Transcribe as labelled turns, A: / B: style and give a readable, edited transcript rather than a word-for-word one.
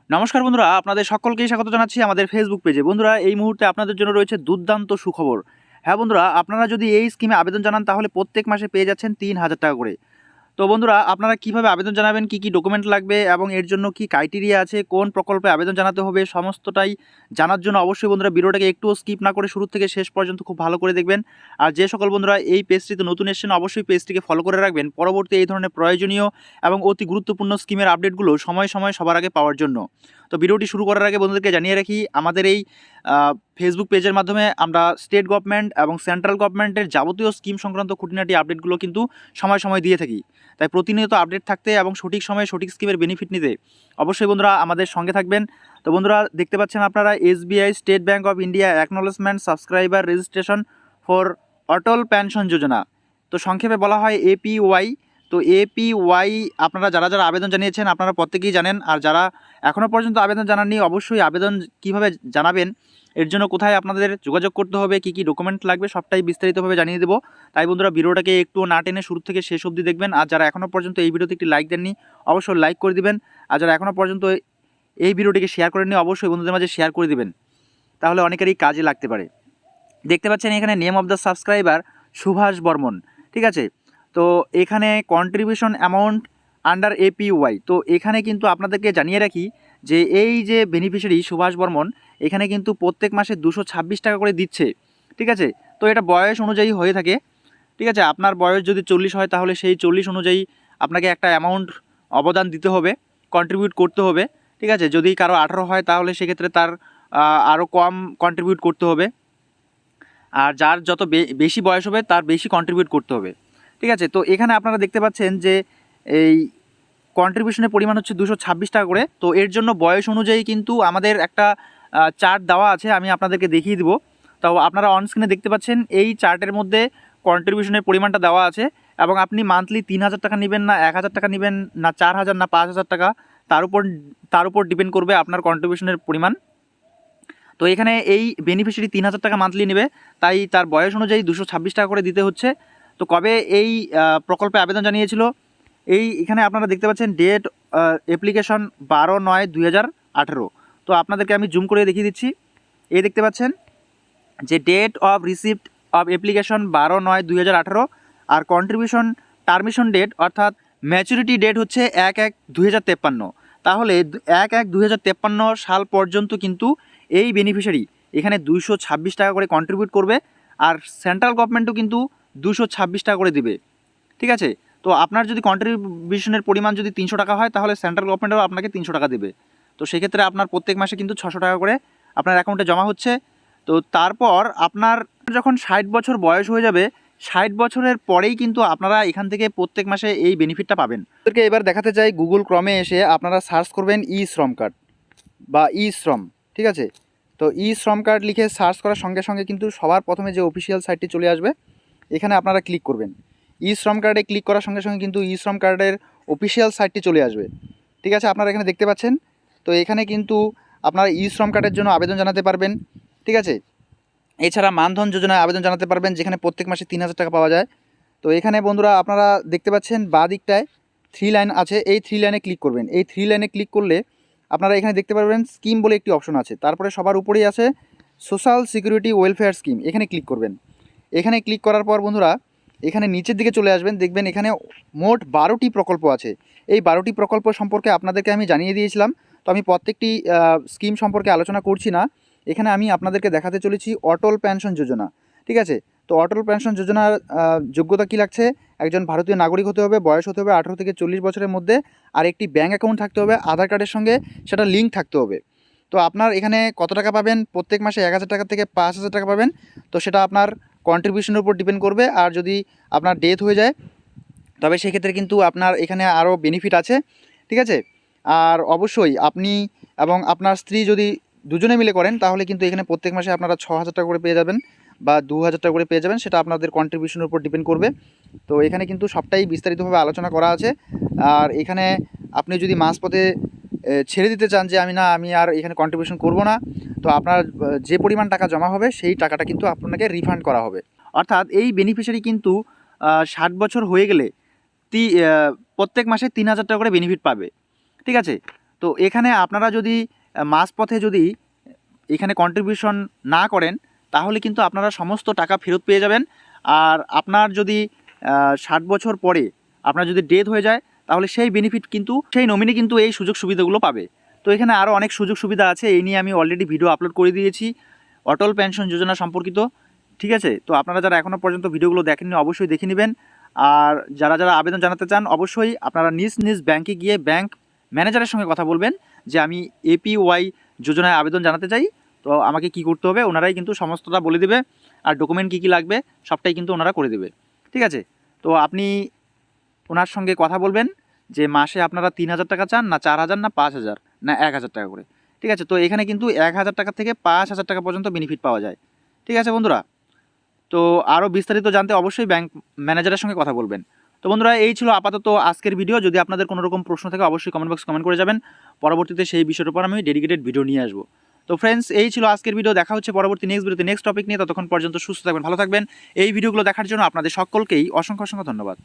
A: নমস্কার বন্ধুরা, আপনাদের সকলকেই স্বাগত জানাচ্ছি আমাদের ফেসবুক পেজে। বন্ধুরা, এই মুহূর্তে আপনাদের জন্য রয়েছে দুর্দান্ত সুখবর। হ্যাঁ বন্ধুরা, আপনারা যদি এই স্কিমে আবেদন জানান তাহলে প্রত্যেক মাসে পেয়ে যাচ্ছেন ৩,০০০ টাকা করে। তো বন্ধুরা, আপনারা কিভাবে আবেদন জানাবেন, কি কি ডকুমেন্ট লাগবে এবং এর জন্য কি ক্রাইটেরিয়া আছে, কোন প্রকল্পে আবেদন জানাতে হবে, সমস্তটাই জানার জন্য অবশ্যই বন্ধুরা ভিডিওটাকে একটুও স্কিপ না করে শুরু থেকে শেষ পর্যন্ত খুব ভালো করে দেখবেন। আর যে সকল বন্ধুরা এই পেজটিতে নতুন এসেছেন অবশ্যই পেজটিকে ফলো করে রাখবেন পরবর্তী এই ধরনের প্রয়োজনীয় এবং অতি গুরুত্বপূর্ণ স্কিমের আপডেটগুলো সময় সময় সবার আগে পাওয়ার জন্য। তো ভিডিওটি শুরু করার আগে বন্ধুদেরকে জানিয়ে রাখি, আমাদের এই ফেসবুক পেজের মাধ্যমে আমরা স্টেট গভর্নমেন্ট এবং সেন্ট্রাল গভর্নমেন্টের যাবতীয় স্কিম সংক্রান্ত খুঁটিনাটি আপডেটগুলো কিন্তু সময় সময় দিয়ে থাকি। তাই প্রতিনিয়ত আপডেট থাকতে এবং সঠিক সময়ে সঠিক স্কিমের বেনিফিট নিতে অবশ্যই বন্ধুরা আমাদের সঙ্গে থাকবেন। তো বন্ধুরা, দেখতে পাচ্ছেন আপনারা SBI state bank of India acknowledgement subscriber registration for Atal pension Yojana, তো সংক্ষেপে বলা হয় APY। তো APY আপনারা যারা যারা আবেদন জানিয়েছেন আপনারা প্রত্যেকেই জানেন, আর যারা এখনও পর্যন্ত আবেদন জানাননি অবশ্যই আবেদন কিভাবে জানাবেন, এর জন্য কোথায় আপনাদের যোগাযোগ করতে হবে, কি কি ডকুমেন্ট লাগবে সবটাই বিস্তারিতভাবে জানিয়ে দেবো। তাই বন্ধুরা, ভিডিওটাকে একটু না টেনে শুরু থেকে শেষ অবধি দেখবেন। আর যারা এখনও পর্যন্ত এই ভিডিওতে একটি লাইক দেননি অবশ্যই লাইক করে দিবেন। আর যারা এখনও পর্যন্ত এই ভিডিওটিকে শেয়ার করেননি অবশ্যই বন্ধুদের মাঝে শেয়ার করে দিবেন, তাহলে অনেকেরই কাজে লাগতে পারে। দেখতে পাচ্ছেন এখানে name of the subscriber Subhash Barman, ঠিক আছে। তো এখানে কন্ট্রিবিউশন অ্যামাউন্ট আন্ডার APY, তো এখানে কিন্তু আপনাদেরকে জানিয়ে রাখি যে এই যে বেনিফিশিয়ারি সুভাষ বর্মন এখানে কিন্তু প্রত্যেক মাসে 226 টাকা করে দিচ্ছে, ঠিক আছে। তো এটা বয়স অনুযায়ী হয়ে থাকে, ঠিক আছে। আপনার বয়স যদি 40 হয় তাহলে সেই 40 অনুযায়ী আপনাকে একটা অ্যামাউন্ট অবদান দিতে হবে, কন্ট্রিবিউট করতে হবে, ঠিক আছে। যদি কারো 18 হয় তাহলে সেক্ষেত্রে তার আরও কম কন্ট্রিবিউট করতে হবে, আর যার যত বেশি বয়স হবে তার বেশি কন্ট্রিবিউট করতে হবে, ঠিক আছে। তো এখানে আপনারা দেখতে পাচ্ছেন যে এই কন্ট্রিবিউশনের পরিমাণ হচ্ছে 226 টাকা করে। তো এর জন্য বয়স অনুযায়ী কিন্তু আমাদের একটা চার্ট দেওয়া আছে, আমি আপনাদেরকে দেখিয়ে দিব। তো আপনারা অন স্ক্রিনে দেখতে পাচ্ছেন এই চার্টের মধ্যে কন্ট্রিবিউশনের পরিমাণটা দেওয়া আছে, এবং আপনি মান্থলি 3,000 টাকা নেবেন না 1,000 টাকা নেবেন না 4,000 না 5,000 টাকা, তার উপর ডিপেন্ড করবে আপনার কন্ট্রিবিউশনের পরিমাণ। তো এখানে এই বেনিফিশিয়ারি 3,000 টাকা মান্থলি নেবে, তাই তার বয়স অনুযায়ী 226 টাকা করে দিতে হচ্ছে। তো কবে এই প্রকল্পে আবেদন জানিয়েছিল, এখানে আপনারা দেখতে পাচ্ছেন ডেট অ্যাপ্লিকেশন 12/9/2018। তো আপনাদেরকে আমি জুম করে দেখিয়ে দিচ্ছি। এই দেখতে পাচ্ছেন যে date of receipt of application 12/9/2018, আর কন্ট্রিবিউশন টার্মিশন ডেট অর্থাৎ ম্যাচুরিটি ডেট হচ্ছে 1/1/2053। তাহলে 1/1/2053 সাল পর্যন্ত কিন্তু এই বেনিফিশিয়ারি এখানে 226 টাকা করে কন্ট্রিবিউট করবে, আর সেন্ট্রাল গভর্নমেন্টও কিন্তু 226 টাকা করে দিবে, ঠিক আছে। তো আপনার যদি কন্ট্রিবিউশনের পরিমাণ যদি 300 টাকা হয় তাহলে সেন্ট্রাল গভর্নমেন্টও আপনাকে 300 টাকা দেবে। তো সেক্ষেত্রে আপনার প্রত্যেক মাসে কিন্তু 600 টাকা করে আপনার অ্যাকাউন্টে জমা হচ্ছে। তো তারপর আপনার যখন 60 বছর বয়স হয়ে যাবে, 60 বছরের পরেই কিন্তু আপনারা এখান থেকে প্রত্যেক মাসে এই বেনিফিটটা পাবেন। ওদেরকে এবার দেখাতে চাই, গুগল ক্রমে এসে আপনারা সার্চ করবেন শ্রম কার্ড বা শ্রম, ঠিক আছে। তো শ্রম কার্ড লিখে সার্চ করার সঙ্গে সঙ্গে কিন্তু সবার প্রথমে যে অফিসিয়াল সাইটটি চলে আসবে, এখানে আপনারা ক্লিক করবেন। শ্রম কার্ডে ক্লিক করার সঙ্গে সঙ্গে কিন্তু শ্রম কার্ডের অফিসিয়াল সাইটটি চলে আসবে, ঠিক আছে। আপনারা এখানে দেখতে পাচ্ছেন। তো এখানে কিন্তু আপনারা শ্রম কার্ডের জন্য আবেদন জানাতে পারবেন, ঠিক আছে। এছাড়া মানধন যোজনায় আবেদন জানাতে পারবেন, যেখানে প্রত্যেক মাসে 3,000 টাকা পাওয়া যায়। তো এখানে বন্ধুরা আপনারা দেখতে পাচ্ছেন বাঁ দিকটায় 3 লাইন আছে, এই 3 লাইনে ক্লিক করবেন। এই 3 লাইনে ক্লিক করলে আপনারা এখানে দেখতে পারবেন স্কিম বলে একটি অপশন আছে, তারপরে সবার উপরেই আছে সোশ্যাল সিকিউরিটি ওয়েলফেয়ার স্কিম, এখানে ক্লিক করবেন। এখানে ক্লিক করার পর বন্ধুরা এখানে নিচের দিকে চলে আসবেন, দেখবেন এখানে মোট 12টি প্রকল্প আছে। এই 12টি প্রকল্প সম্পর্কে আপনাদেরকে আমি জানিয়ে দিয়েছিলাম, তো আমি প্রত্যেকটি স্কিম সম্পর্কে আলোচনা করছি না। এখানে আমি আপনাদেরকে দেখাতে চলেছি অটল পেনশন যোজনা, ঠিক আছে। তো অটল পেনশন যোজনার যোগ্যতা কী লাগছে, একজন ভারতীয় নাগরিক হতে হবে, বয়স হতে হবে 18 থেকে 40 বছরের মধ্যে, আর একটি ব্যাঙ্ক অ্যাকাউন্ট থাকতে হবে আধার কার্ডের সঙ্গে, সেটা লিঙ্ক থাকতে হবে। তো আপনার এখানে কত টাকা পাবেন, প্রত্যেক মাসে 1,000 টাকা থেকে 5,000 টাকা পাবেন। তো সেটা আপনার কন্ট্রিবিউশনের উপর ডিপেন্ড করবে, আর যদি আপনার ডেথ হয়ে যায় তবে সেক্ষেত্রে কিন্তু আপনার এখানে আরও বেনিফিট আছে, ঠিক আছে। আর অবশ্যই আপনি এবং আপনার স্ত্রী যদি দুজনে মিলে করেন তাহলে কিন্তু এখানে প্রত্যেক মাসে আপনারা 6,000 টাকা করে পেয়ে যাবেন বা 2,000 টাকা করে পেয়ে যাবেন, সেটা আপনাদের কন্ট্রিবিউশনের উপর ডিপেন্ড করবে। তো এখানে কিন্তু সবটাই বিস্তারিতভাবে আলোচনা করা আছে। আর এখানে আপনি যদি মাঝপথে ছেড়ে দিতে চান যে আমি আর এখানে কন্ট্রিবিউশন করব না, তো আপনার যে পরিমাণ টাকা জমা হবে সেই টাকাটা কিন্তু আপনাকে রিফান্ড করা হবে। অর্থাৎ এই বেনিফিশিয়ারি কিন্তু 60 বছর হয়ে গেলে প্রত্যেক মাসে 3,000 টাকা করে বেনিফিট পাবে, ঠিক আছে। তো এখানে আপনারা যদি মাঝপথে যদি এখানে কন্ট্রিবিউশন না করেন তাহলে কিন্তু আপনারা সমস্ত টাকা ফেরত পেয়ে যাবেন। আর আপনার যদি 60 বছর পরে আপনার যদি ডেথ হয়ে যায় তাহলে সেই বেনিফিট কিন্তু সেই নমিনি কিন্তু এই সুযোগ সুবিধাগুলো পাবে। তো এখানে আরও অনেক সুযোগ সুবিধা আছে, এই নিয়ে আমি অলরেডি ভিডিও আপলোড করে দিয়েছি অটল পেনশন যোজনা সম্পর্কিত, ঠিক আছে। তো আপনারা যারা এখনও পর্যন্ত ভিডিওগুলো দেখেননি অবশ্যই দেখে নেবেন। আর যারা যারা আবেদন জানাতে চান অবশ্যই আপনারা নিজ নিজ ব্যাংকে গিয়ে ব্যাংক ম্যানেজারের সঙ্গে কথা বলবেন যে আমি APY যোজনায় আবেদন জানাতে চাই, তো আমাকে কি করতে হবে, ওনারাই কিন্তু সমস্তটা বলে দেবে। আর ডকুমেন্ট কী কী লাগবে সবটাই কিন্তু ওনারা করে দেবে, ঠিক আছে। তো আপনি ওনার সঙ্গে কথা বলবেন যে মাসে আপনারা 3,000 টাকা চান না 4,000 না 5,000 না 1,000 টাকা করে, ঠিক আছে। তো এখানে কিন্তু 1,000 টাকা থেকে 5,000 টাকা পর্যন্ত বেনিফিট পাওয়া যায়, ঠিক আছে বন্ধুরা। তো আরও বিস্তারিত জানতে অবশ্যই ব্যাংক ম্যানেজারের সঙ্গে কথা বলবেন। তো বন্ধুরা এই ছিল আপাতত আজকের ভিডিও। যদি আপনাদের কোনো রকম প্রশ্ন থাকে অবশ্যই কমেন্ট বক্স কমেন্ট করে যাবেন, পরবর্তীতে সেই বিষয়ের উপর আমি ডেডিকেটেড ভিডিও নিয়ে আসবো। তো ফ্রেন্ডস এই ছিল আজকের ভিডিও, দেখা হচ্ছে পরবর্তী নেক্সট ভিডিওতে নেক্সট টপিক নিয়ে। ততক্ষণ পর্যন্ত সুস্থ থাকবেন, ভালো থাকবেন। এই ভিডিওগুলো দেখার জন্য আপনাদের সকলকেই অসংখ্য অসংখ্য ধন্যবাদ।